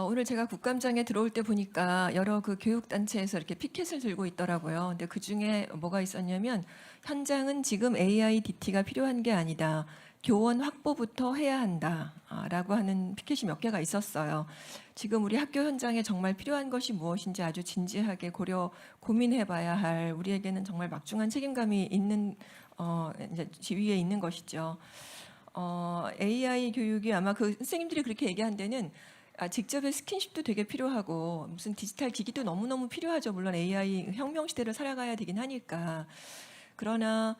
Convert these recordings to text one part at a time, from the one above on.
오늘 제가 국감장에 들어올 때 보니까 여러 그 교육단체에서 이렇게 피켓을 들고 있더라고요. 근데 그 중에 뭐가 있었냐면, 현장은 지금 AI DT가 필요한 게 아니다. 교원 확보부터 해야 한다. 라고 하는 피켓이 몇 개가 있었어요. 지금 우리 학교 현장에 정말 필요한 것이 무엇인지 아주 진지하게 고민해 봐야 할, 우리에게는 정말 막중한 책임감이 있는, 이제 지위에 있는 것이죠. AI 교육이 아마 그 선생님들이 그렇게 얘기한 데는 직접의 스킨십도 되게 필요하고 무슨 디지털 기기도 너무너무 필요하죠. 물론 AI 혁명 시대를 살아가야 되긴 하니까. 그러나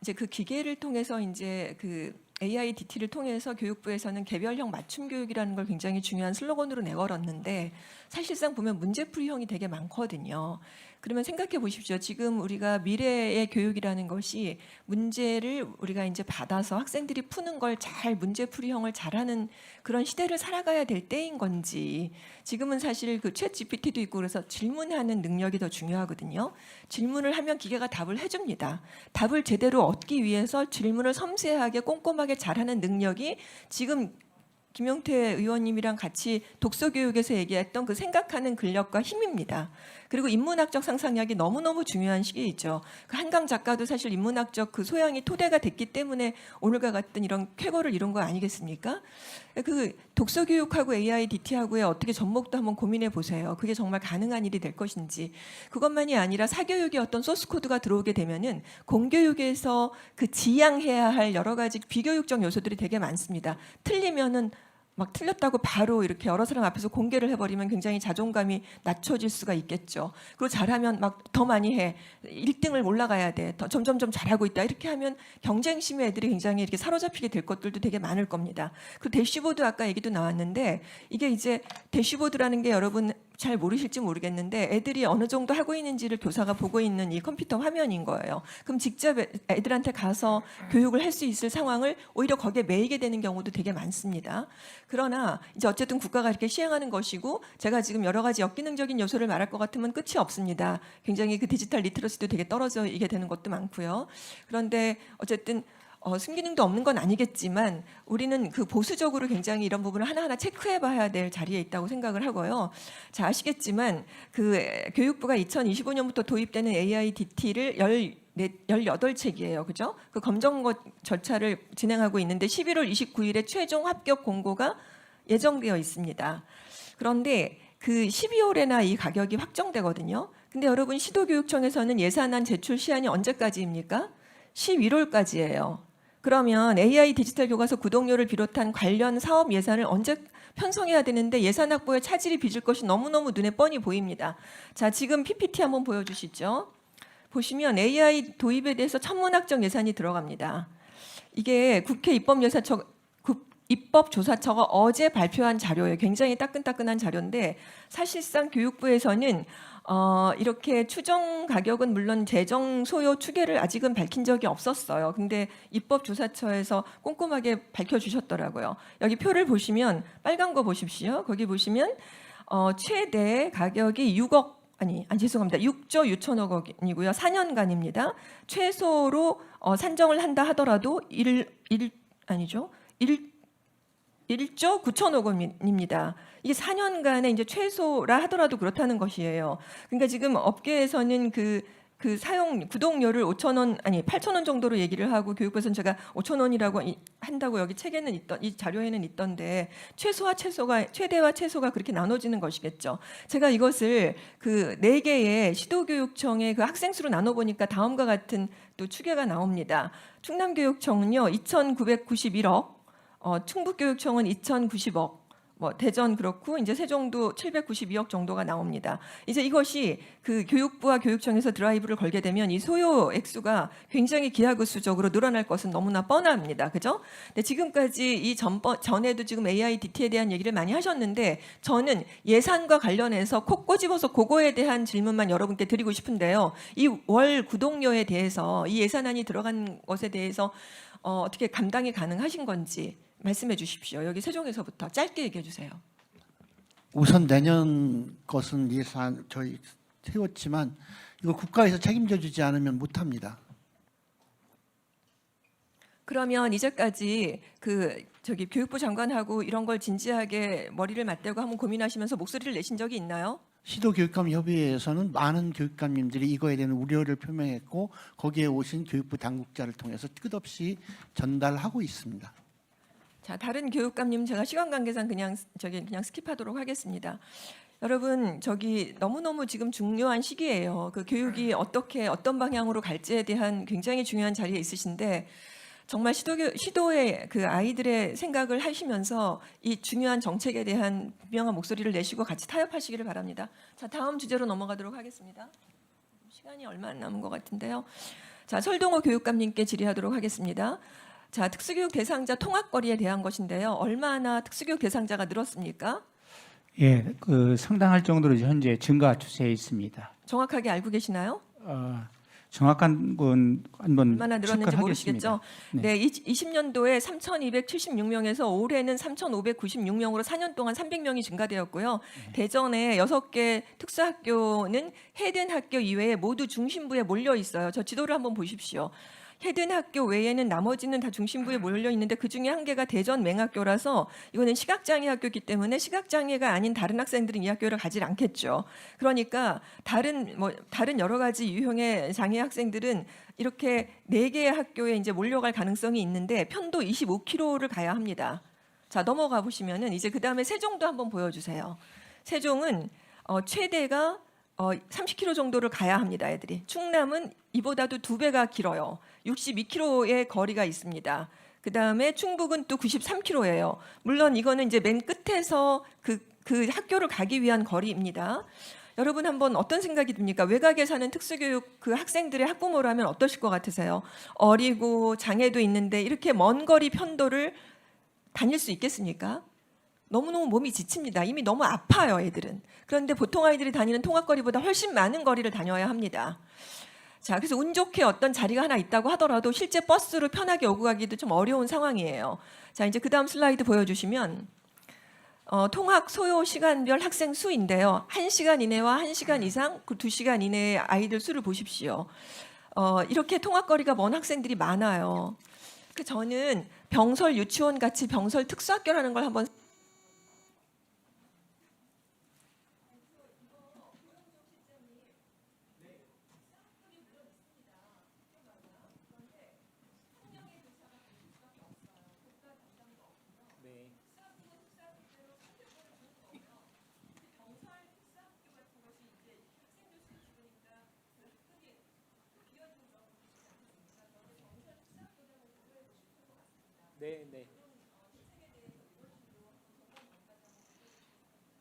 이제 그 기계를 통해서 이제 그 AI DT를 통해서 교육부에서는 개별형 맞춤 교육이라는 걸 굉장히 중요한 슬로건으로 내걸었는데, 사실상 보면 문제풀이형이 되게 많거든요. 그러면 생각해 보십시오. 지금 우리가 미래의 교육이라는 것이 문제를 우리가 이제 받아서 학생들이 푸는 걸 잘 문제풀이형을 잘하는 그런 시대를 살아가야 될 때인 건지, 지금은 사실 그 챗 GPT도 있고 그래서 질문하는 능력이 더 중요하거든요. 질문을 하면 기계가 답을 해줍니다. 답을 제대로 얻기 위해서 질문을 섬세하게 꼼꼼하게 잘하는 능력이 지금 김용태 의원님이랑 같이 독서교육에서 얘기했던 그 생각하는 근력과 힘입니다. 그리고 인문학적 상상력이 너무너무 중요한 시기이죠. 그 한강 작가도 사실 인문학적 그 소양이 토대가 됐기 때문에 오늘과 같은 이런 쾌거를 이룬 거 아니겠습니까? 그 독서교육하고 AI DT하고의 어떻게 접목도 한번 고민해 보세요. 그게 정말 가능한 일이 될 것인지. 그것만이 아니라 사교육의 어떤 소스코드가 들어오게 되면은 공교육에서 그 지향해야 할 여러 가지 비교육적 요소들이 되게 많습니다. 틀리면은 막 틀렸다고 바로 이렇게 여러 사람 앞에서 공개를 해버리면 굉장히 자존감이 낮춰질 수가 있겠죠. 그리고 잘하면 막 더 많이 해. 1등을 올라가야 돼. 더 점점점 잘하고 있다. 이렇게 하면 경쟁심에 애들이 굉장히 이렇게 사로잡히게 될 것들도 되게 많을 겁니다. 그 대시보드 아까 얘기도 나왔는데, 이게 이제 대시보드라는 게 여러분 잘 모르실지 모르겠는데, 애들이 어느 정도 하고 있는지를 교사가 보고 있는 이 컴퓨터 화면인 거예요. 그럼 직접 애들한테 가서 교육을 할 수 있을 상황을 오히려 거기에 매이게 되는 경우도 되게 많습니다. 그러나 이제 어쨌든 국가가 이렇게 시행하는 것이고, 제가 지금 여러 가지 역기능적인 요소를 말할 것 같으면 끝이 없습니다. 굉장히 그 디지털 리트러시도 되게 떨어져 이게 되는 것도 많고요. 그런데 어쨌든 순기능도 없는 건 아니겠지만 우리는 그 보수적으로 굉장히 이런 부분을 하나하나 체크해 봐야 될 자리에 있다고 생각을 하고요. 자, 아시겠지만 그 교육부가 2025년부터 도입되는 AI DT를 18책이에요. 그죠? 그 검정 절차를 진행하고 있는데 11월 29일에 최종 합격 공고가 예정되어 있습니다. 그런데 그 12월에나 이 가격이 확정되거든요. 근데 여러분, 시도교육청에서는 예산안 제출 시한이 언제까지입니까? 11월까지예요. 그러면 AI 디지털 교과서 구독료를 비롯한 관련 사업 예산을 언제 편성해야 되는데, 예산 확보에 차질이 빚을 것이 너무너무 눈에 뻔히 보입니다. 자, 지금 PPT 한번 보여주시죠. 보시면 AI 도입에 대해서 천문학적 예산이 들어갑니다. 이게 국회 입법조사처가 어제 발표한 자료예요. 굉장히 따끈따끈한 자료인데, 사실상 교육부에서는 이렇게 추정 가격은 물론 재정 소요 추계를 아직은 밝힌 적이 없었어요. 근데 입법조사처에서 꼼꼼하게 밝혀주셨더라고요. 여기 표를 보시면 빨간 거 보십시오. 거기 보시면 최대 가격이 6조 6천억 원이고요. 4년간입니다. 최소로 산정을 한다 하더라도 1조 9천억 원입니다. 이게 4년간의 이제 최소라 하더라도 그렇다는 것이에요. 그러니까 지금 업계에서는 그 사용 구독료를 8,000원 정도로 얘기를 하고, 교육부에서는 제가 5,000원이라고 한다고 여기 책에는 이 자료에는 있던데, 최대와 최소가 그렇게 나눠지는 것이겠죠. 제가 이것을 그 4개의 시도교육청의 그 학생 수로 나눠 보니까 다음과 같은 또 추계가 나옵니다. 충남교육청은요 2,991억, 충북교육청은 2,090억, 대전 그렇고 이제 세종도 792억 정도가 나옵니다. 이제 이것이 그 교육부와 교육청에서 드라이브를 걸게 되면 이 소요 액수가 굉장히 기하급수적으로 늘어날 것은 너무나 뻔합니다. 그죠? 근데 지금까지 이 전에도 지금 AI DT에 대한 얘기를 많이 하셨는데, 저는 예산과 관련해서 콕 꼬집어서 그거에 대한 질문만 여러분께 드리고 싶은데요. 이 월 구독료에 대해서, 이 예산안이 들어간 것에 대해서 어떻게 감당이 가능하신 건지 말씀해 주십시오. 여기 세종에서부터 짧게 얘기해 주세요. 우선 내년 것은 예산 저희 세웠지만 이거 국가에서 책임져 주지 않으면 못 합니다. 그러면 이제까지 저기 교육부 장관하고 이런 걸 진지하게 머리를 맞대고 한번 고민하시면서 목소리를 내신 적이 있나요? 시도교육감 협의회에서는 많은 교육감님들이 이거에 대한 우려를 표명했고 거기에 오신 교육부 당국자를 통해서 끝없이 전달하고 있습니다. 자, 다른 교육감님 제가 시간 관계상 그냥 스킵하도록 하겠습니다. 여러분, 저기 너무너무 지금 중요한 시기예요. 그 교육이 어떻게 어떤 방향으로 갈지에 대한 굉장히 중요한 자리에 있으신데 정말 시도의 그 아이들의 생각을 하시면서 이 중요한 정책에 대한 분명한 목소리를 내시고 같이 타협하시기를 바랍니다. 자, 다음 주제로 넘어가도록 하겠습니다. 시간이 얼마 안 남은 것 같은데요. 자, 설동호 교육감님께 질의하도록 하겠습니다. 자, 특수교육 대상자 통학거리에 대한 것인데요. 얼마나 특수교육 대상자가 늘었습니까? 예, 그 상당할 정도로 현재 증가 추세에 있습니다. 정확하게 알고 계시나요? 정확한 건 한번 얼마나 늘었는지 체크하겠습니다. 모르시겠죠? 네, 20년도에 3,276명에서 올해는 3,596명으로 4년 동안 300명이 증가되었고요. 대전에 6개 특수학교는 해든 학교 이외에 모두 중심부에 몰려 있어요. 저 지도를 한번 보십시오. 해든 학교 외에는 나머지는 다 중심부에 몰려 있는데 그 중에 한 개가 대전 맹학교라서 이거는 시각장애 학교이기 때문에 시각장애가 아닌 다른 학생들은 이 학교를 가지 않겠죠. 그러니까 다른 여러 가지 유형의 장애 학생들은 이렇게 4개의 학교에 이제 몰려갈 가능성이 있는데 편도 25km를 가야 합니다. 자, 넘어가 보시면은 이제 그다음에 세종도 한번 보여주세요. 세종은 최대가 30km 정도를 가야 합니다, 애들이. 충남은 이보다도 2배가 길어요. 62km의 거리가 있습니다. 그 다음에 충북은 또 93km예요. 물론 이거는 이제 맨 끝에서 그 학교를 가기 위한 거리입니다. 여러분 한번 어떤 생각이 듭니까? 외곽에 사는 특수교육 그 학생들의 학부모라면 어떠실 것 같으세요? 어리고 장애도 있는데 이렇게 먼 거리 편도를 다닐 수 있겠습니까? 너무너무 몸이 지칩니다. 이미 너무 아파요, 애들은. 그런데 보통 아이들이 다니는 통학거리보다 훨씬 많은 거리를 다녀야 합니다. 자, 그래서 운 좋게 어떤 자리가 하나 있다고 하더라도 실제 버스로 편하게 오고 가기도 좀 어려운 상황이에요. 자, 이제 그 다음 슬라이드 보여주시면 통학 소요 시간별 학생 수인데요. 1시간 이내와 1시간 이상, 그 2시간 이내의 아이들 수를 보십시오. 이렇게 통학거리가 먼 학생들이 많아요. 그 저는 병설 유치원 같이 병설 특수학교라는 걸 한번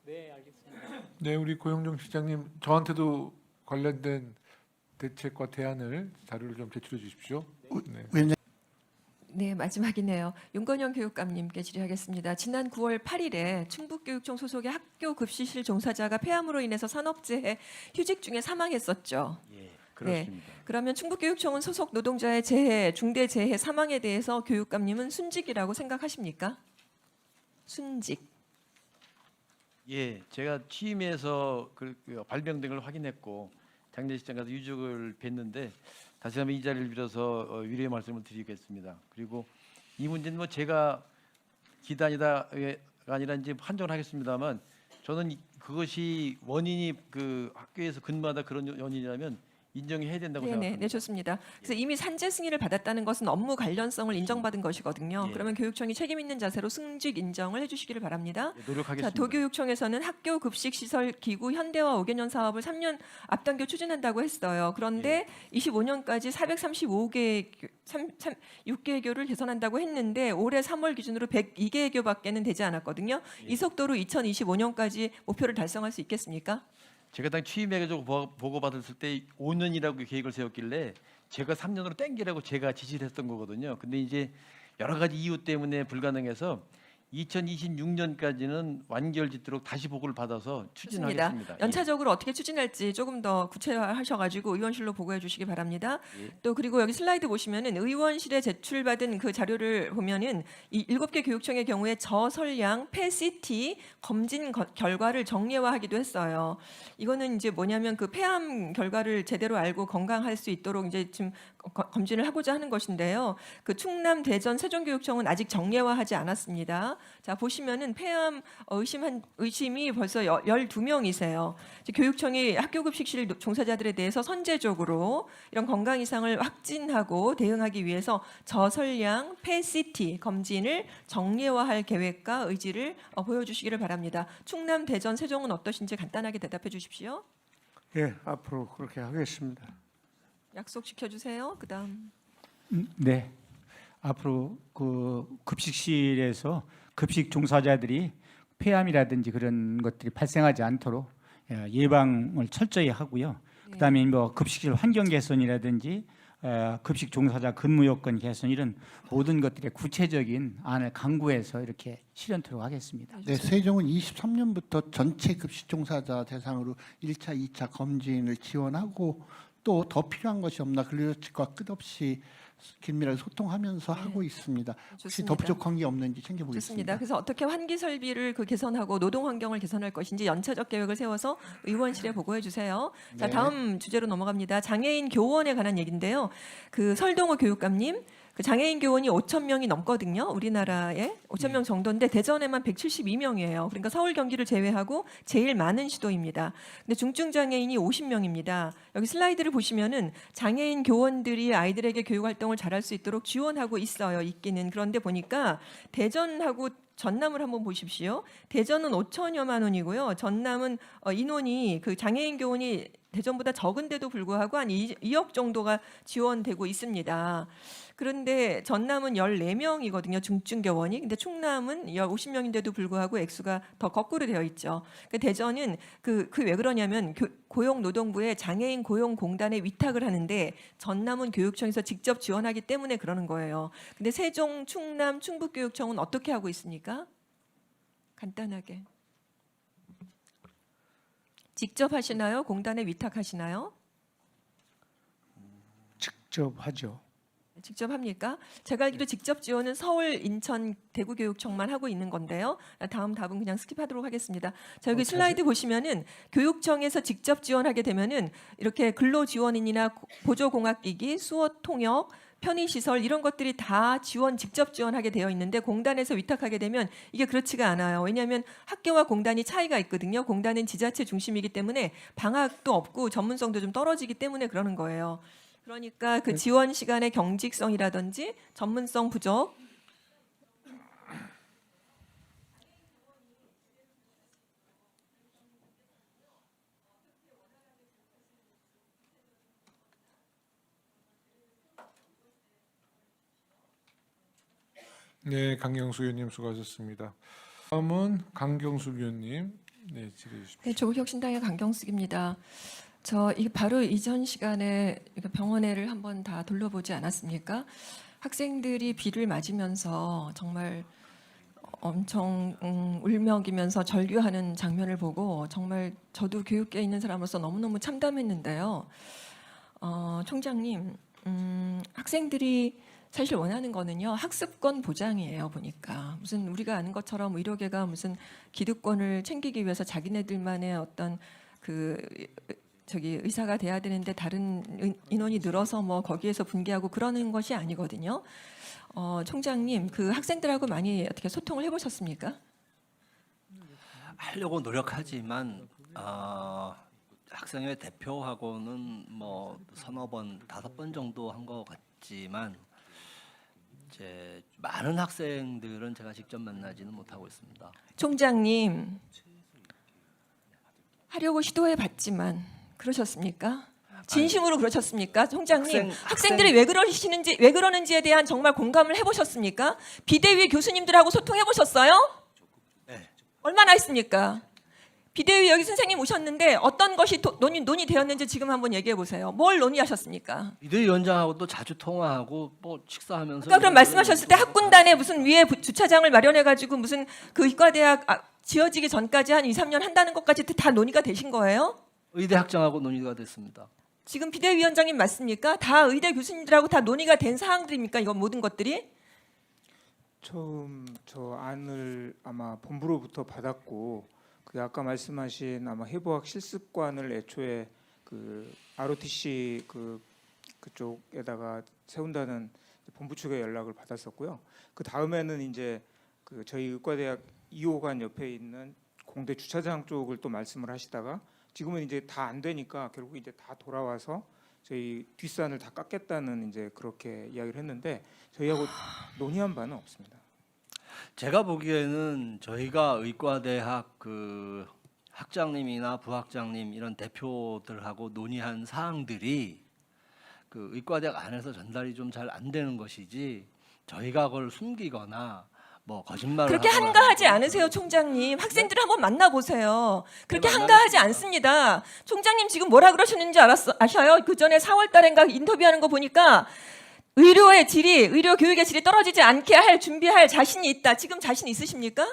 네, 알겠습니다. 네, 우리 고영종 실장님, 저한테도 관련된 대책과 대안을 자료를 좀 제출해 주십시오. 네. 위원장, 네, 마지막이네요. 윤건영 교육감님께 질의하겠습니다. 지난 9월 8일에 충북교육청 소속의 학교 급식실 종사자가 폐암으로 인해서 산업재해 휴직 중에 사망했었죠. 예, 그렇습니다. 그러면 충북교육청은 소속 노동자의 재해, 중대재해 사망에 대해서 교육감님은 순직이라고 생각하십니까? 순직. 예, 제가 취임해서 그 발병된 걸 확인했고 장례식장 가서 유족을 뵀는데 다시 한번 이 자리를 빌어서 위로의 말씀을 드리겠습니다. 그리고 이 문제는 뭐 제가 기단이다가 아니라 이제 판정을 하겠습니다만 저는 그것이 원인이 그 학교에서 근무하다 그런 원인이라면 인정해야 된다고 생각합니다. 네, 좋습니다. 그래서 이미 산재 승인을 받았다는 것은 업무 관련성을 인정받은 것이거든요. 예. 그러면 교육청이 책임 있는 자세로 승직 인정을 해주시기를 바랍니다. 예, 노력하겠습니다. 자, 도교육청에서는 학교 급식 시설 기구 현대화 5개년 사업을 3년 앞당겨 추진한다고 했어요. 그런데 25년까지 435개 6개 교를 개선한다고 했는데 올해 3월 기준으로 102개 교밖에는 되지 않았거든요. 이 속도로 2025년까지 목표를 달성할 수 있겠습니까? 제가 당 취임해가지고 보고 받았을 때 5년이라고 계획을 세웠길래 제가 3년으로 땡기라고 제가 지시를 했던 거거든요. 근데 이제 여러 가지 이유 때문에 불가능해서 2026년까지는 완결짓도록 다시 보고를 받아서 추진하겠습니다. 좋습니다. 연차적으로 어떻게 추진할지 조금 더 구체화하셔가지고 의원실로 보고해 주시기 바랍니다. 예. 또 그리고 여기 슬라이드 보시면은 의원실에 제출받은 그 자료를 보면은 이 7개 교육청의 경우에 저설량 폐CT 검진 결과를 정례화하기도 했어요. 이거는 이제 뭐냐면 그 폐암 결과를 제대로 알고 건강할 수 있도록 이제 지금 검진을 하고자 하는 것인데요. 그 충남, 대전, 세종교육청은 아직 정례화하지 않았습니다. 자, 보시면은 폐암 의심이 벌써 12명이세요. 교육청이 학교급식실 종사자들에 대해서 선제적으로 이런 건강 이상을 확진하고 대응하기 위해서 저설량 폐CT 검진을 정례화할 계획과 의지를 보여주시기를 바랍니다. 충남, 대전, 세종은 어떠신지 간단하게 대답해 주십시오. 예, 앞으로 그렇게 하겠습니다. 약속시켜 주세요. 그다음. 네. 앞으로 그 급식실에서 급식 종사자들이 폐암이라든지 그런 것들이 발생하지 않도록 예방을 철저히 하고요. 그다음에 뭐 급식실 환경 개선이라든지 급식 종사자 근무 여건 개선 이런 모든 것들의 구체적인 안을 강구해서 이렇게 실현토록 하겠습니다. 네, 세종은 23년부터 전체 급식 종사자 대상으로 1차, 2차 검진을 지원하고 또 더 필요한 것이 없나 근로조직과 끝없이 긴밀하게 소통하면서 하고 있습니다. 혹시 좋습니다. 더 부족한 게 없는지 챙겨보겠습니다. 좋습니다. 그래서 어떻게 환기 설비를 개선하고 노동 환경을 개선할 것인지 연차적 계획을 세워서 의원실에 보고해 주세요. 자, 네. 다음 주제로 넘어갑니다. 장애인 교원에 관한 얘기인데요. 그 설동호 교육감님, 그 장애인 교원이 5천 명이 넘거든요. 우리나라에 5천 명 정도인데 대전에만 172명이에요. 그러니까 서울, 경기를 제외하고 제일 많은 시도입니다. 근데 중증 장애인이 50명입니다. 여기 슬라이드를 보시면은 장애인 교원들이 아이들에게 교육 활동을 잘할 수 있도록 지원하고 있어요. 있기는. 그런데 보니까 대전하고 전남을 한번 보십시오. 대전은 5천여만 원이고요. 전남은 인원이 그 장애인 교원이 대전보다 적은데도 불구하고 한 2억 정도가 지원되고 있습니다. 그런데 전남은 14명이거든요. 중증 교원이. 근데 충남은 50명인데도 불구하고 액수가 더 거꾸로 되어 있죠. 그러니까 대전은 그 왜 그러냐면 고용노동부에 장애인 고용공단에 위탁을 하는데 전남은 교육청에서 직접 지원하기 때문에 그러는 거예요. 근데 세종, 충남, 충북교육청은 어떻게 하고 있습니까? 간단하게. 직접 하시나요? 공단에 위탁하시나요? 직접 하죠. 직접 합니까? 제가 알기로 직접 지원은 서울, 인천, 대구교육청만 하고 있는 건데요. 다음 답은 그냥 스킵하도록 하겠습니다. 자, 여기 슬라이드 보시면은 교육청에서 직접 지원하게 되면은 이렇게 근로지원인이나 보조공학기기, 수어통역, 편의시설 이런 것들이 다 직접 지원하게 되어 있는데 공단에서 위탁하게 되면 이게 그렇지가 않아요. 왜냐하면 학교와 공단이 차이가 있거든요. 공단은 지자체 중심이기 때문에 방학도 없고 전문성도 좀 떨어지기 때문에 그러는 거예요. 그러니까 그 지원 시간의 경직성이라든지 전문성 부족. 네, 강경수 의원님 수고하셨습니다. 다음은 강경수 위원님, 네, 질의해 주십시오. 네, 조국혁신당의 강경숙입니다. 저 이게 바로 이전 시간에 병원회를 한번 다 둘러보지 않았습니까? 학생들이 비를 맞으면서 정말 엄청 울먹이면서 절규하는 장면을 보고 정말 저도 교육계에 있는 사람으로서 너무너무 참담했는데요. 총장님, 학생들이 사실 원하는 거는요 학습권 보장이에요. 보니까 무슨 우리가 아는 것처럼 의료계가 무슨 기득권을 챙기기 위해서 자기네들만의 어떤 의사가 돼야 되는데 다른 인원이 늘어서 뭐 거기에서 분개하고 그러는 것이 아니거든요. 총장님, 그 학생들하고 많이 어떻게 소통을 해보셨습니까? 하려고 노력하지만 학생회 대표하고는 뭐 서너 번, 5번 정도 한 것 같지만 이제 많은 학생들은 제가 직접 만나지는 못하고 있습니다. 총장님, 하려고 시도해봤지만 그러셨습니까? 진심으로 그러셨습니까? 총장님, 학생들이 왜 그러는지에 대한 정말 공감을 해보셨습니까? 비대위 교수님들하고 소통해보셨어요? 네. 얼마나 했습니까? 비대위 여기 선생님 오셨는데 어떤 것이 논의되었는지 지금 한번 얘기해 보세요. 뭘 논의하셨습니까? 비대위원장하고도 자주 통화하고 뭐 식사하면서. 그러니까 그럼 말씀하셨을 때 학군단에 무슨 위에 주차장을 마련해가지고 무슨 그 의과대학 지어지기 전까지 한 2, 3년 한다는 것까지 다 논의가 되신 거예요? 의대 학장하고 논의가 됐습니다. 지금 비대위원장님 맞습니까? 다 의대 교수님들하고 다 논의가 된 사항들입니까? 이건 모든 것들이? 처음 저 안을 아마 본부로부터 받았고 그 아까 말씀하신 아마 해부학 실습관을 애초에 그 ROTC 그 그쪽에다가 세운다는 본부 측의 연락을 받았었고요. 그 다음에는 이제 그 저희 의과대학 2호관 옆에 있는 공대 주차장 쪽을 또 말씀을 하시다가 지금은 이제 다 안 되니까 결국 이제 다 돌아와서 저희 뒷산을 다 깎겠다는 이제 그렇게 이야기를 했는데 저희하고 논의한 바는 없습니다. 제가 보기에는 저희가 의과대학 그 학장님이나 부학장님 이런 대표들하고 논의한 사항들이 그 의과대학 안에서 전달이 좀 잘 안 되는 것이지 저희가 그걸 숨기거나 뭐 거짓말을 그렇게 하거나 한가하지 하는 않으세요, 총장님. 학생들 한번 만나보세요. 그렇게 네, 한가하지 만나겠습니다. 않습니다. 총장님 지금 뭐라 그러셨는지 아셔요? 그 전에 4월 달인가 인터뷰하는 거 보니까 의료 교육의 질이 떨어지지 않게 준비할 자신이 있다. 지금 자신 있으십니까?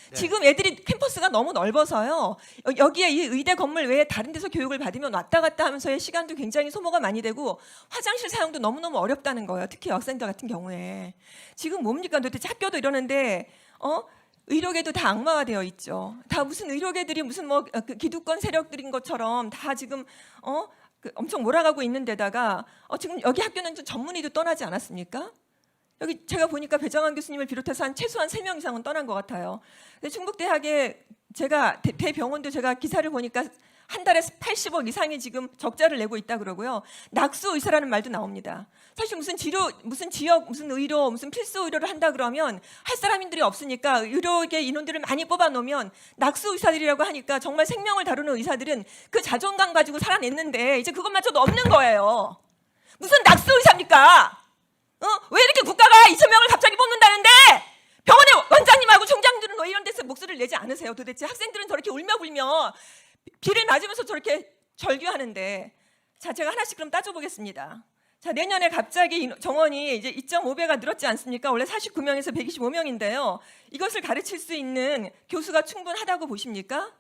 네. 지금 애들이 캠퍼스가 너무 넓어서요. 여기에 이 의대 건물 외에 다른 데서 교육을 받으면 왔다 갔다 하면서의 시간도 굉장히 소모가 많이 되고 화장실 사용도 너무너무 어렵다는 거예요. 특히 여학생들 같은 경우에. 지금 뭡니까? 도대체 학교도 이러는데 의료계도 다 악마화되어 있죠. 다 무슨 의료계들이 무슨 그 기득권 세력들인 것처럼 다 지금 엄청 몰아가고 있는 데다가 지금 여기 학교는 좀 전문의도 떠나지 않았습니까? 여기 제가 보니까 배정환 교수님을 비롯해서 최소한 3명 이상은 떠난 것 같아요. 근데 충북대학에 제가 대병원도 제가 기사를 보니까 한 달에 80억 이상이 지금 적자를 내고 있다 그러고요. 낙수 의사라는 말도 나옵니다. 사실 무슨 지역, 무슨 의료, 무슨 필수 의료를 한다 그러면 할 사람들이 없으니까 의료계 인원들을 많이 뽑아놓으면 낙수 의사들이라고 하니까 정말 생명을 다루는 의사들은 그 자존감 가지고 살아냈는데 이제 그것마저도 없는 거예요. 무슨 낙수 의사입니까? 왜 이렇게 국가가 2,000명을 갑자기 뽑는다는데 병원의 원장님하고 총장들은 왜 이런 데서 목소리를 내지 않으세요? 도대체 학생들은 저렇게 울며 불며 비를 맞으면서 저렇게 절규하는데 자, 제가 하나씩 그럼 따져보겠습니다. 자, 내년에 갑자기 정원이 이제 2.5배가 늘었지 않습니까? 원래 49명에서 125명인데요. 이것을 가르칠 수 있는 교수가 충분하다고 보십니까?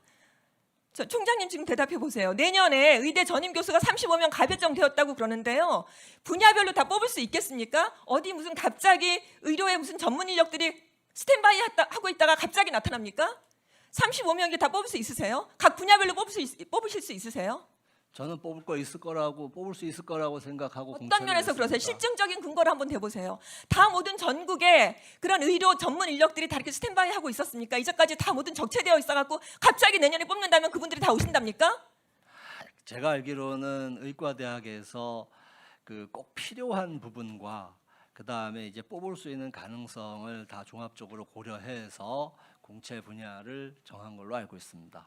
총장님 지금 대답해 보세요. 내년에 의대 전임 교수가 35명 가배정되었다고 그러는데요. 분야별로 다 뽑을 수 있겠습니까? 어디 무슨 갑자기 의료의 무슨 전문 인력들이 스탠바이 하고 있다가 갑자기 나타납니까? 35명이 다 뽑을 수 있으세요? 각 분야별로 뽑으실 수 있으세요? 저는 뽑을 수 있을 거라고 생각하고 어떤 공천을 면에서 그러세요? 했습니다. 실증적인 근거를 한번 대보세요. 다 모든 전국에 그런 의료 전문 인력들이 다 이렇게 스탠바이 하고 있었습니까? 이제까지 다 모든 적체되어 있어갖고 갑자기 내년에 뽑는다면 그분들이 다 오신답니까? 제가 알기로는 의과대학에서 그 꼭 필요한 부분과 그 다음에 이제 뽑을 수 있는 가능성을 다 종합적으로 고려해서 공채 분야를 정한 걸로 알고 있습니다.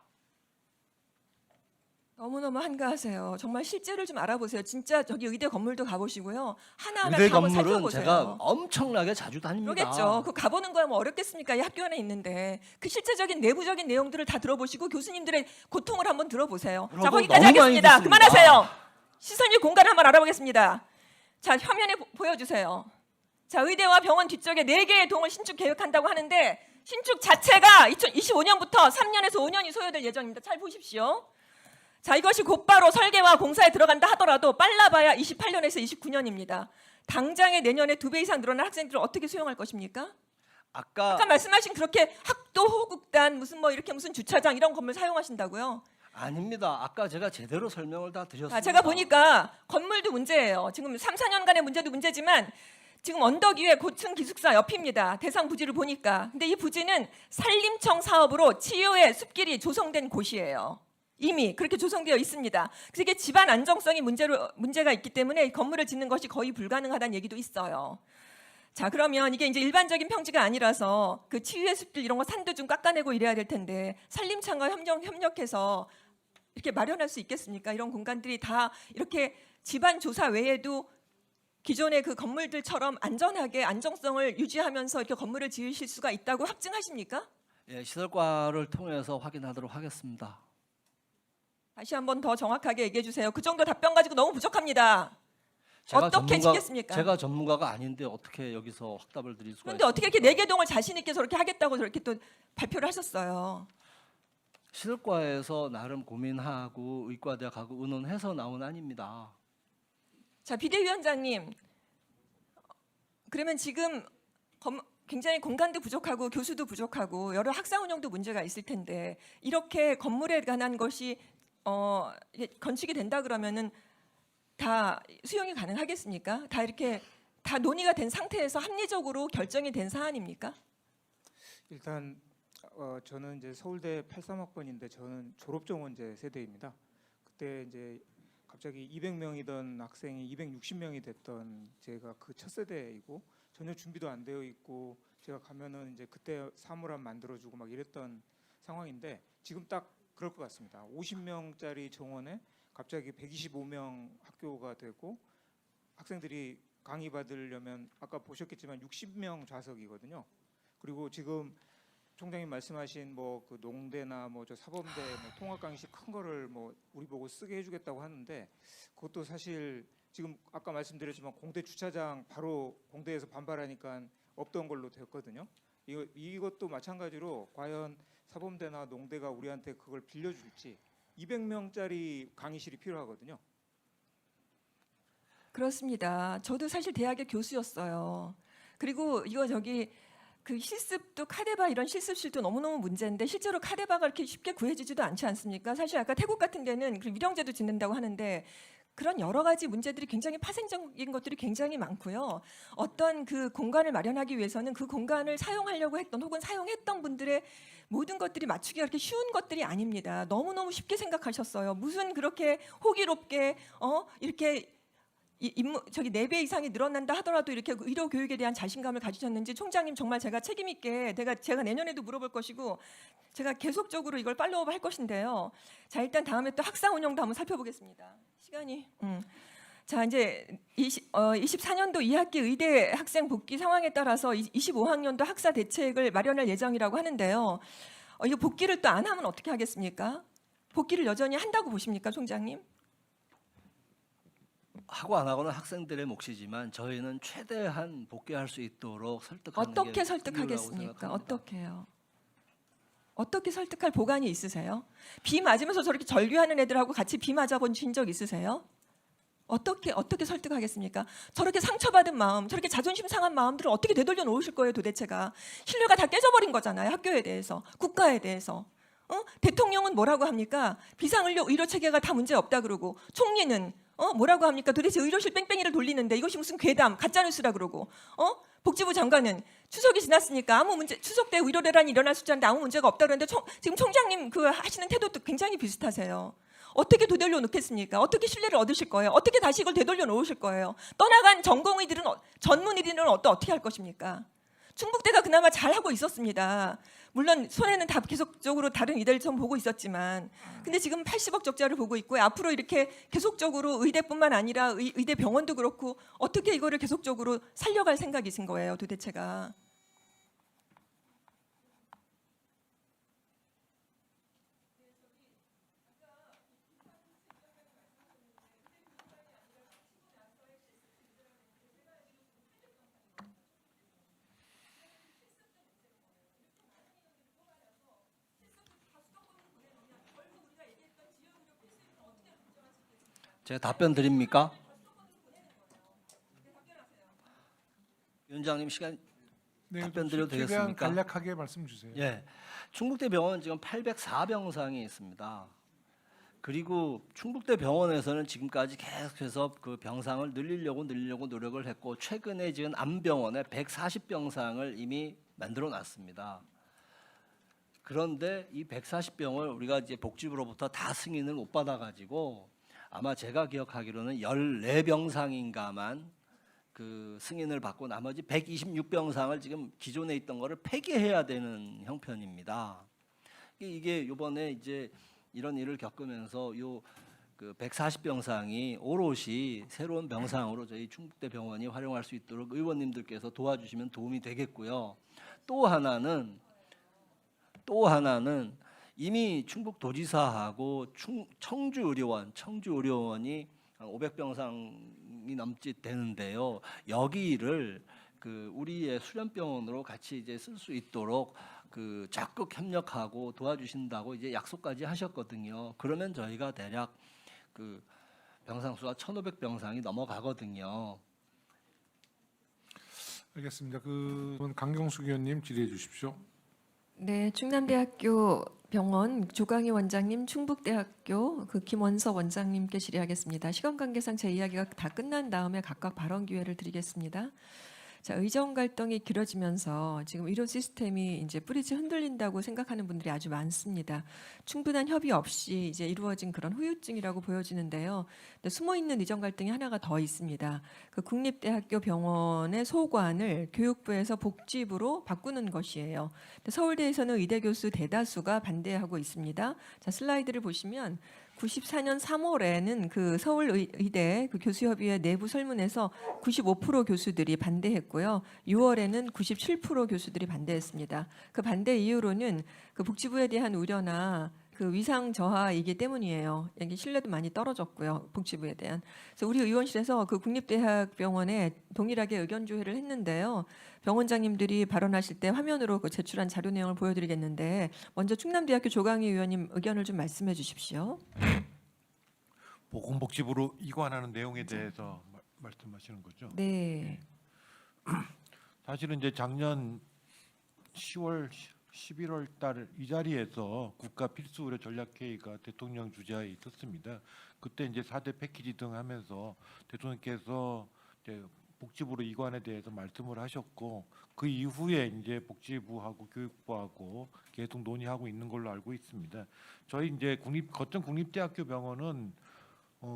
너무너무 한가하세요. 정말 실제를 좀 알아보세요. 진짜 저기 의대 건물도 가보시고요. 하나하나 의대 다 한번 건물은 살펴보세요. 제가 엄청나게 자주 다닙니다. 그러겠죠. 그 가보는 거야 뭐 어렵겠습니까? 이 학교 안에 있는데 그 실제적인 내부적인 내용들을 다 들어보시고 교수님들의 고통을 한번 들어보세요. 자, 여러분, 거기까지 너무 많이 하겠습니다. 듣습니다. 그만하세요. 시선율 공간을 한번 알아보겠습니다. 자, 화면에 보여주세요. 자, 의대와 병원 뒤쪽에 4개의 동을 신축 계획한다고 하는데 신축 자체가 2025년부터 3년에서 5년이 소요될 예정입니다. 잘 보십시오. 자, 이것이 곧바로 설계와 공사에 들어간다 하더라도 빨라봐야 28년에서 29년입니다. 당장에 내년에 2배 이상 늘어난 학생들을 어떻게 수용할 것입니까? 아까 말씀하신 그렇게 학도 호국단 무슨 무슨 주차장 이런 건물 사용하신다고요? 아닙니다. 아까 제가 제대로 설명을 다 드렸습니다. 제가 보니까 건물도 문제예요. 지금 3, 4년간의 문제도 문제지만 지금 언덕 위에 고층 기숙사 옆입니다. 대상 부지를 보니까. 근데 이 부지는 산림청 사업으로 치유의 숲길이 조성된 곳이에요. 이미 그렇게 조성되어 있습니다. 그래서 이게 집안 안정성이 문제가 있기 때문에 건물을 짓는 것이 거의 불가능하다는 얘기도 있어요. 자, 그러면 이게 이제 일반적인 평지가 아니라서 그 치유의 숲길 이런 거 산도 좀 깎아내고 이래야 될 텐데 산림청과 협력해서 이렇게 마련할 수 있겠습니까? 이런 공간들이 다 이렇게 집안 조사 외에도 기존의 그 건물들처럼 안전하게 안정성을 유지하면서 이렇게 건물을 지으실 수가 있다고 확증하십니까? 예, 시설과를 통해서 확인하도록 하겠습니다. 다시 한번 더 정확하게 얘기해 주세요. 그 정도 답변 가지고 너무 부족합니다. 어떻게 짓겠습니까? 제가 전문가가 아닌데 어떻게 여기서 확답을 드릴 수가 그런데 어떻게 있습니까? 이렇게 4개 동을 자신 있게 저렇게 하겠다고 저렇게 또 발표를 하셨어요. 시설과에서 나름 고민하고 의과대학하고 의논해서 나온 안입니다. 자, 비대위원장님, 그러면 지금 굉장히 공간도 부족하고 교수도 부족하고 여러 학상 운영도 문제가 있을 텐데 이렇게 건물에 관한 것이 건축이 된다 그러면은 다 수용이 가능하겠습니까? 다 이렇게 다 논의가 된 상태에서 합리적으로 결정이 된 사안입니까? 일단 저는 이제 서울대 83학번인데 저는 졸업정원제 세대입니다. 그때 이제 갑자기 200명이던 학생이 260명이 됐던 제가 그 첫 세대이고 전혀 준비도 안 되어 있고 제가 가면은 이제 그때 사물함 만들어주고 막 이랬던 상황인데 지금 딱 그럴 것 같습니다. 50명짜리 정원에 갑자기 125명 학교가 되고 학생들이 강의 받으려면 아까 보셨겠지만 60명 좌석이거든요. 그리고 지금 총장님 말씀하신 뭐 그 농대나 뭐 저 사범대 뭐 통합 강의실 큰 거를 뭐 우리 보고 쓰게 해주겠다고 하는데 그것도 사실 지금 아까 말씀드렸지만 공대 주차장 바로 공대에서 반발하니까 없던 걸로 됐거든요. 이것도 마찬가지로 과연 사범대나 농대가 우리한테 그걸 빌려줄지 200명짜리 강의실이 필요하거든요. 그렇습니다. 저도 사실 대학의 교수였어요. 그리고 이거 저기 그 실습도 카데바 이런 실습실도 너무너무 문제인데 실제로 카데바가 이렇게 쉽게 구해지지도 않지 않습니까? 사실 아까 태국 같은 데는 그 위령제도 짓는다고 하는데 그런 여러 가지 문제들이 굉장히 파생적인 것들이 굉장히 많고요. 어떤 그 공간을 마련하기 위해서는 그 공간을 사용하려고 했던 혹은 사용했던 분들의 모든 것들이 맞추기가 그렇게 쉬운 것들이 아닙니다. 너무너무 쉽게 생각하셨어요. 무슨 그렇게 호기롭게 이렇게 저기 4배 이상이 늘어난다 하더라도 이렇게 의료 교육에 대한 자신감을 가지셨는지 총장님 정말 제가 책임 있게 제가 내년에도 물어볼 것이고 제가 계속적으로 이걸 팔로우업 할 것인데요. 자, 일단 다음에 또 학사 운영도 한번 살펴보겠습니다. 시간이 자, 이제 24년도 2학기 의대 학생 복귀 상황에 따라서 25학년도 학사 대책을 마련할 예정이라고 하는데요. 이거 복귀를 또 안 하면 어떻게 하겠습니까? 복귀를 여전히 한다고 보십니까, 총장님? 하고 안 하고는 학생들의 몫이지만 저희는 최대한 복귀할 수 있도록 설득하는 게 어떻게 필요하다고 설득하겠습니까? 생각합니다. 어떻게요? 어떻게 설득할 보관이 있으세요? 비 맞으면서 저렇게 절규하는 애들하고 같이 비 맞아보신 적 있으세요? 어떻게 설득하겠습니까? 저렇게 상처받은 마음, 저렇게 자존심 상한 마음들을 어떻게 되돌려 놓으실 거예요, 도대체가? 신뢰가 다 깨져버린 거잖아요, 학교에 대해서, 국가에 대해서. 대통령은 뭐라고 합니까? 비상의료 체계가 다 문제 없다 그러고, 총리는 뭐라고 합니까? 도대체 의료실 뺑뺑이를 돌리는데 이것이 무슨 괴담, 가짜뉴스라 그러고, 복지부 장관은 추석이 지났으니까 아무 문제, 추석 때 의료 대란이 일어날 수 있는데 아무 문제가 없다 그러는데 지금 총장님 그 하시는 태도도 굉장히 비슷하세요. 어떻게 되돌려 놓겠습니까? 어떻게 신뢰를 얻으실 거예요? 어떻게 다시 이걸 되돌려 놓으실 거예요? 떠나간 전공의들은 전문의들은 어떻게 할 것입니까? 충북대가 그나마 잘 하고 있었습니다. 물론 손해는 다 계속적으로 다른 이들 좀 보고 있었지만, 근데 지금 80억 적자를 보고 있고요. 앞으로 이렇게 계속적으로 의대뿐만 아니라 의대 병원도 그렇고 어떻게 이거를 계속적으로 살려갈 생각이신 거예요, 도대체가? 제가 답변 드립니까? 위원장님 시간 답변 드려도 최대한 되겠습니까? 간략하게 말씀 주세요. 예, 충북대 병원 지금 804병상이 있습니다. 그리고 충북대 병원에서는 지금까지 계속해서 그 병상을 늘리려고 노력을 했고 최근에 지금 안병원에 140병상을 이미 만들어 놨습니다. 그런데 이 140병을 우리가 이제 복지부로부터 다 승인을 못 받아가지고 아마 제가 기억하기로는 14병상인가만 그 승인을 받고 나머지 126병상을 지금 기존에 있던 거를 폐기해야 되는 형편입니다. 이게 이번에 이제 이런 일을 겪으면서 요 그 140병상이 오롯이 새로운 병상으로 저희 충북대 병원이 활용할 수 있도록 의원님들께서 도와주시면 도움이 되겠고요. 또 하나는 이미 충북도지사하고 청주의료원이 500병상이 넘짓 되는데요. 여기를 그 우리의 수련병원으로 같이 이제 쓸 수 있도록 그 적극 협력하고 도와주신다고 이제 약속까지 하셨거든요. 그러면 저희가 대략 그 병상 수가 1,500병상이 넘어가거든요. 알겠습니다. 그 강경숙 의원님 질의해 주십시오. 네, 충남대학교 병원 조강희 원장님, 충북대학교 그 김원석 원장님께 질의하겠습니다. 시간 관계상 제 이야기가 다 끝난 다음에 각각 발언 기회를 드리겠습니다. 자, 의정 갈등이 길어지면서 지금 의료 시스템이 이제 뿌리째 흔들린다고 생각하는 분들이 아주 많습니다. 충분한 협의 없이 이제 이루어진 그런 후유증이라고 보여지는데요. 근데 숨어 있는 의정 갈등이 하나가 더 있습니다. 그 국립대학교 병원의 소관을 교육부에서 복지부로 바꾸는 것이에요. 근데 서울대에서는 의대 교수 대다수가 반대하고 있습니다. 자, 슬라이드를 보시면 94년 3월에는 그 서울의대 그 교수협의회 내부 설문에서 95% 교수들이 반대했고요. 6월에는 97% 교수들이 반대했습니다. 그 반대 이유로는 그 복지부에 대한 우려나 그 위상 저하이기 때문이에요. 여기 신뢰도 많이 떨어졌고요. 복지부에 대한. 그래서 우리 의원실에서 그 국립대학병원에 동일하게 의견 조회를 했는데요. 병원장님들이 발언하실 때 화면으로 그 제출한 자료 내용을 보여드리겠는데 먼저 충남대학교 조강희 의원님 의견을 좀 말씀해 주십시오. 보건복지부로 이관하는 내용에 대해서 말씀하시는 거죠? 네. 사실은 이제 작년 10월, 11월 달 이 자리에서 국가 필수 의료 전략회의가 대통령 주재하에 있었습니다. 그때 이제 4대 패키지 등 하면서 대통령께서 이제 복지부로 이관에 대해서 말씀을 하셨고 그 이후에 이제 복지부하고 교육부하고 계속 논의하고 있는 걸로 알고 있습니다. 저희 이제 거점 국립대학교 병원은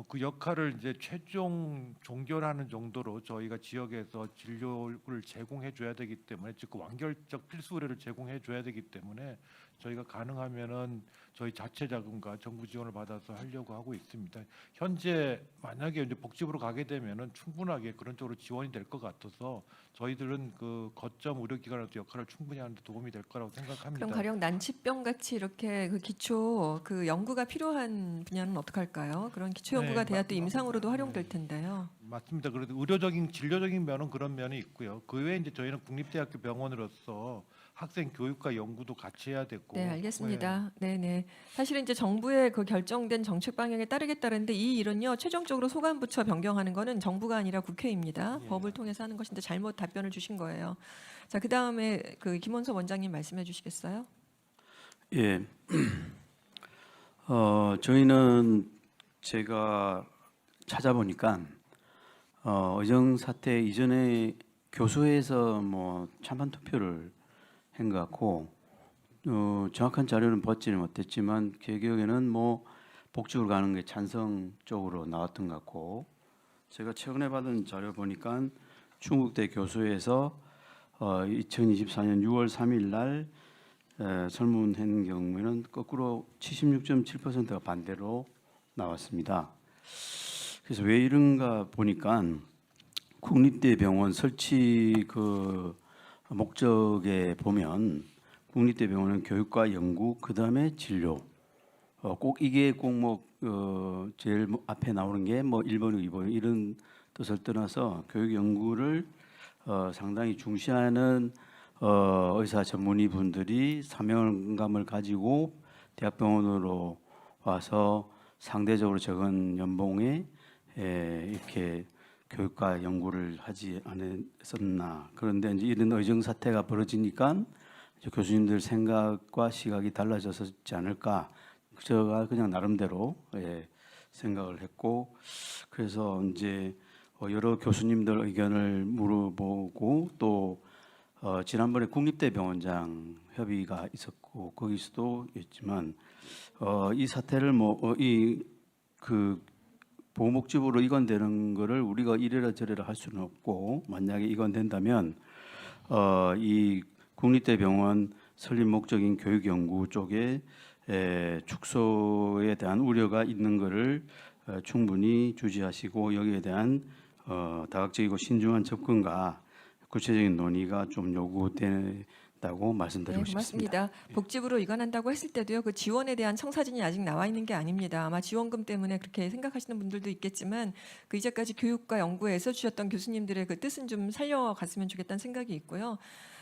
그 역할을 이제 최종 종결하는 정도로 저희가 지역에서 진료를 제공해 줘야 되기 때문에 즉 완결적 필수 의료를 제공해 줘야 되기 때문에 저희가 가능하면은 저희 자체 자금과 정부 지원을 받아서 하려고 하고 있습니다. 현재 만약에 이제 복지부로 가게 되면은 충분하게 그런 쪽으로 지원이 될 것 같아서 저희들은 그 거점 의료기관에서 역할을 충분히 하는데 도움이 될 거라고 생각합니다. 그럼 가령 난치병 같이 이렇게 그 기초 그 연구가 필요한 분야는 어떻게 할까요? 그런 기초 연구가 네, 돼야 또 임상으로도 활용될 텐데요. 맞습니다. 그래도 의료적인 진료적인 면은 그런 면이 있고요. 그 외에 이제 저희는 국립대학교 병원으로서 학생 교육과 연구도 같이 해야 되고. 네, 알겠습니다. 네, 네. 사실은 이제 정부의 그 결정된 정책 방향에 따르겠다는데 이 일은요 최종적으로 소관부처 변경하는 거는 정부가 아니라 국회입니다. 예. 법을 통해서 하는 것인데 잘못 답변을 주신 거예요. 자, 그 다음에 그 김원석 원장님 말씀해 주시겠어요? 예. 저희는 제가 찾아보니까 의정 사태 이전에 교수회에서 뭐 찬반 투표를 한 것 같고 정확한 자료는 받지는 못했지만 제 기억에는 뭐 복지부로 가는 게 찬성 쪽으로 나왔던 것 같고 제가 최근에 받은 자료 보니까 충북대 교수회에서 2024년 6월 3일 날 설문한 경우에는 거꾸로 76.7%가 반대로 나왔습니다. 그래서 왜 이런가 보니까 국립대병원 설치 그 목적에 보면 국립대병원은 교육과 연구 그다음에 진료 꼭 이게 꼭 뭐 제일 앞에 나오는 게 뭐 1번이고 2번 이런 뜻을 떠나서 교육 연구를 상당히 중시하는 의사 전문의 분들이 사명감을 가지고 대학병원으로 와서 상대적으로 적은 연봉에 이렇게 교육과 연구를 하지 않았었나. 그런데 이제 이런 의정 사태가 벌어지니까 이제 교수님들 생각과 시각이 달라졌지 않을까. 제가 그냥 나름대로 생각을 했고, 그래서 이제 여러 교수님들 의견을 물어보고 또 지난번에 국립대병원장 협의가 있었고 거기서도 있지만 이 사태를 보호목적으로 이관되는 거를 우리가 이래라 저래라 할 수는 없고 만약에 이관된다면 이 국립대병원 설립 목적인 교육 연구 쪽에 축소에 대한 우려가 있는 거를 충분히 주지하시고 여기에 대한 다각적이고 신중한 접근과 구체적인 논의가 좀 요구된다고 말씀드리고 네, 싶습니다. 고맙습니다. 복지부로 이관한다고 했을 때도요, 그 지원에 대한 청사진이 아직 나와 있는 게 아닙니다. 아마 지원금 때문에 그렇게 생각하시는 분들도 있겠지만, 그 이제까지 교육과 연구에 애써주셨던 교수님들의 그 뜻은 좀 살려갔으면 좋겠다는 생각이 있고요.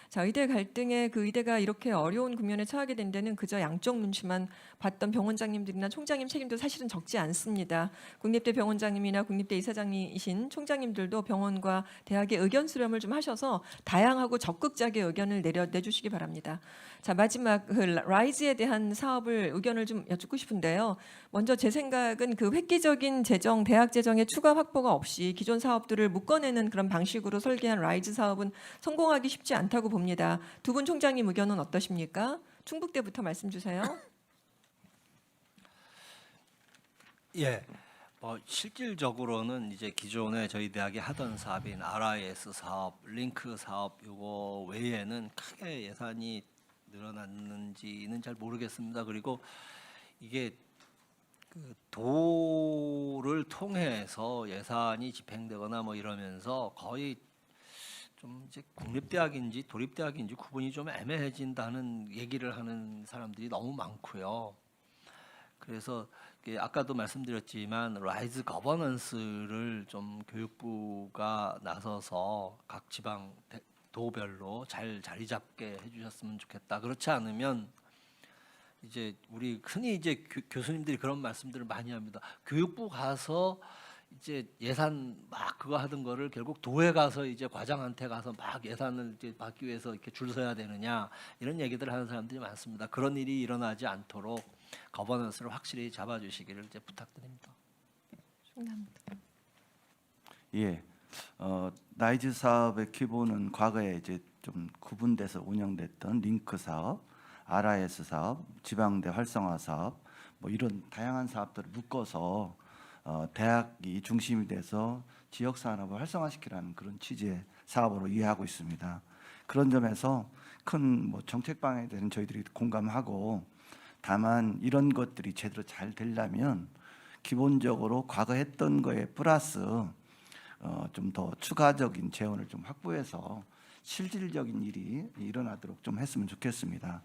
자, 의대 갈등에 그 의대가 이렇게 어려운 국면에 처하게 된 데는 그저 양쪽 눈치만 봤던 병원장님들이나 총장님 책임도 사실은 적지 않습니다. 국립대 병원장님이나 국립대 이사장이신 총장님들도 병원과 대학의 의견 수렴을 좀 하셔서 다양하고 적극적인 의견을 내주시기 바랍니다. 자, 마지막 그 라이즈에 대한 사업을 의견을 좀 여쭙고 싶은데요. 먼저 제 생각은 그 획기적인 재정, 대학 재정의 추가 확보가 없이 기존 사업들을 묶어내는 그런 방식으로 설계한 라이즈 사업은 성공하기 쉽지 않다고 봅니다. 두 분 총장님 의견은 어떠십니까? 충북대부터 말씀 주세요. 예. 실질적으로는 이제 기존에 저희 대학이 하던 사업인 RIS 사업, 링크 사업 요거 외에는 크게 예산이 늘어났는지는 잘 모르겠습니다. 그리고 이게 그 도를 통해서 예산이 집행되거나 뭐 이러면서 거의 좀 이제 국립대학인지 도립대학인지 구분이 좀 애매해진다는 얘기를 하는 사람들이 너무 많고요. 그래서 아까도 말씀드렸지만 라이즈 거버넌스를 좀 교육부가 나서서 각 지방 도별로 잘 자리 잡게 해주셨으면 좋겠다. 그렇지 않으면 이제 우리 흔히 이제 교수님들이 그런 말씀들을 많이 합니다. 교육부 가서 이제 예산 막 그거 하던 거를 결국 도에 가서 이제 과장한테 가서 막 예산을 이제 받기 위해서 이렇게 줄 서야 되느냐 이런 얘기들을 하는 사람들이 많습니다. 그런 일이 일어나지 않도록 거버넌스를 확실히 잡아주시기를 이제 부탁드립니다. 예, 라이즈 사업의 기본은 과거에 이제 좀 구분돼서 운영됐던 링크 사업, RIS 사업, 지방대 활성화 사업, 뭐 이런 다양한 사업들을 묶어서 대학이 중심이 돼서 지역 산업을 활성화시키라는 그런 취지의 사업으로 이해하고 있습니다. 그런 점에서 큰 뭐 정책 방향에 대해서는 저희들이 공감하고, 다만 이런 것들이 제대로 잘 되려면 기본적으로 과거 했던 거에 플러스 좀 더 추가적인 재원을 좀 확보해서 실질적인 일이 일어나도록 좀 했으면 좋겠습니다.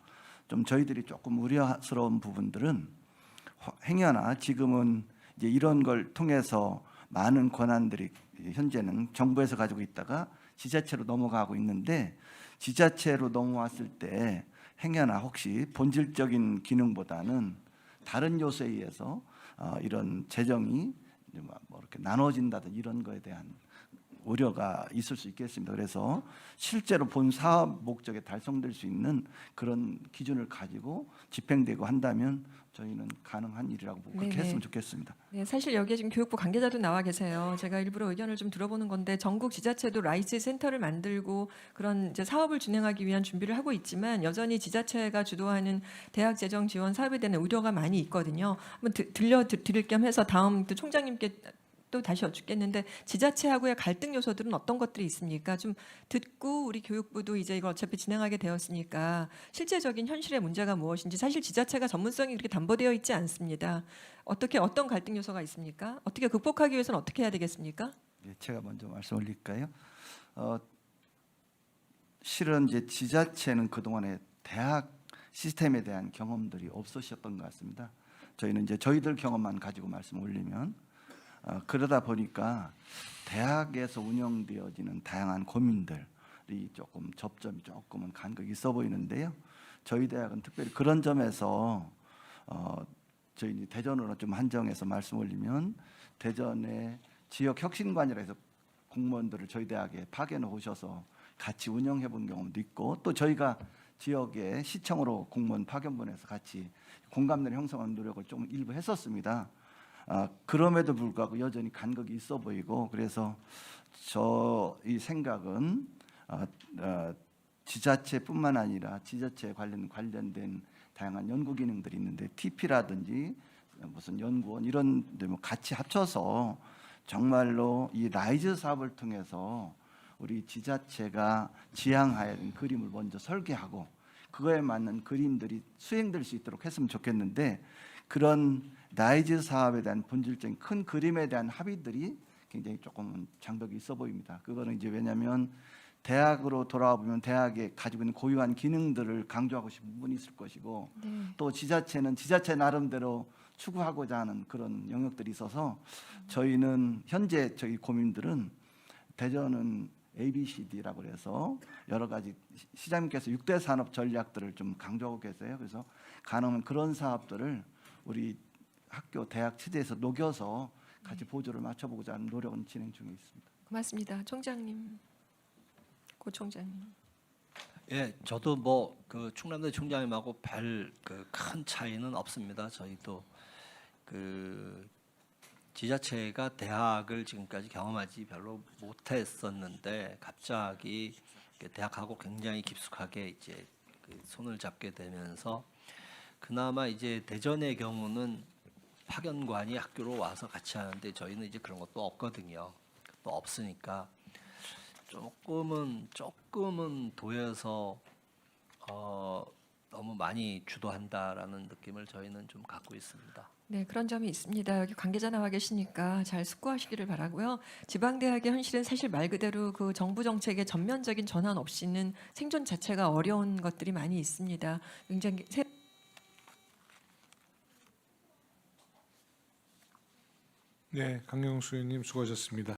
좀 저희들이 조금 우려스러운 부분들은 행여나 지금은 이제 이런 걸 통해서 많은 권한들이 현재는 정부에서 가지고 있다가 지자체로 넘어가고 있는데, 지자체로 넘어왔을 때 행여나 혹시 본질적인 기능보다는 다른 요소에 의해서 이런 재정이 뭐 이렇게 나눠진다든 이런 거에 대한 우려가 있을 수 있겠습니다. 그래서 실제로 본 사업 목적에 달성될 수 있는 그런 기준을 가지고 집행되고 한다면 저희는 가능한 일이라고 보고 그렇게 네네. 했으면 좋겠습니다. 네, 사실 여기에 지금 교육부 관계자도 나와 계세요. 제가 일부러 의견을 좀 들어보는 건데, 전국 지자체도 라이즈 센터를 만들고 그런 이제 사업을 진행하기 위한 준비를 하고 있지만 여전히 지자체가 주도하는 대학 재정 지원 사업에 대한 우려가 많이 있거든요. 한번 들려드릴 겸 해서 다음 또 총장님께 또 다시 여쭙겠는데, 지자체하고의 갈등 요소들은 어떤 것들이 있습니까? 좀 듣고 우리 교육부도 이제 이걸 어차피 진행하게 되었으니까 실제적인 현실의 문제가 무엇인지, 사실 지자체가 전문성이 그렇게 담보되어 있지 않습니다. 어떤 갈등 요소가 있습니까? 어떻게 극복하기 위해서는 어떻게 해야 되겠습니까? 예, 제가 먼저 말씀 올릴까요? 실은 이제 지자체는 그동안에 대학 시스템에 대한 경험들이 없으셨던 것 같습니다. 저희는 이제 저희들 경험만 가지고 말씀 올리면, 그러다 보니까 대학에서 운영되어지는 다양한 고민들이 조금 접점이 조금은 간극이 있어 보이는데요. 저희 대학은 특별히 그런 점에서 저희 대전으로 좀 한정해서 말씀 올리면, 대전의 지역 혁신관이라 해서 공무원들을 저희 대학에 파견해 오셔서 같이 운영해 본 경험도 있고, 또 저희가 지역에 시청으로 공무원 파견 보내서 같이 공감대를 형성하는 노력을 좀 일부 했었습니다. 그럼에도 불구하고 여전히 간극이 있어 보이고, 그래서 이 생각은 지자체뿐만 아니라 지자체 관련된 다양한 연구 기능들이 있는데, TP라든지 무슨 연구원 이런 데 뭐 같이 합쳐서 정말로 이 라이즈 사업을 통해서 우리 지자체가 지향해야 하는 그림을 먼저 설계하고 그거에 맞는 그림들이 수행될 수 있도록 했으면 좋겠는데, 그런 라이즈 사업에 대한 본질적인 큰 그림에 대한 합의들이 굉장히 조금 장벽이 있어 보입니다. 그거는 이제 왜냐하면 대학으로 돌아와 보면 대학에 가지고 있는 고유한 기능들을 강조하고 싶은 부분이 있을 것이고, 또 지자체는 지자체 나름대로 추구하고자 하는 그런 영역들이 있어서, 저희는 현재 저희 고민들은 대전은 ABCD라고 해서 여러 가지 시장님께서 6대 산업 전략들을 좀 강조하고 계세요. 그래서 가능한 그런 사업들을 우리 학교 대학 체제에서 녹여서 같이 보조를 맞춰보고자 하는 노력은 진행 중에 있습니다. 고맙습니다. 총장님, 고 총장님. 예, 저도 뭐 그 충남대 총장님하고 별 그 큰 차이는 없습니다. 저희도 그 지자체가 대학을 지금까지 경험하지 별로 못했었는데 갑자기 대학하고 굉장히 깊숙하게 이제 그 손을 잡게 되면서 그나마 이제 대전의 경우는 파견관이 학교로 와서 같이 하는데 저희는 이제 그런 것도 없거든요. 또 없으니까 조금은 도에서 너무 많이 주도한다라는 느낌을 저희는 좀 갖고 있습니다. 네, 그런 점이 있습니다. 여기 관계자 나와 계시니까 잘 숙고하시기를 바라고요. 지방대학의 현실은 사실 말 그대로 그 정부 정책의 전면적인 전환 없이는 생존 자체가 어려운 것들이 많이 있습니다. 굉장히 네, 강영수 의원님 수고하셨습니다.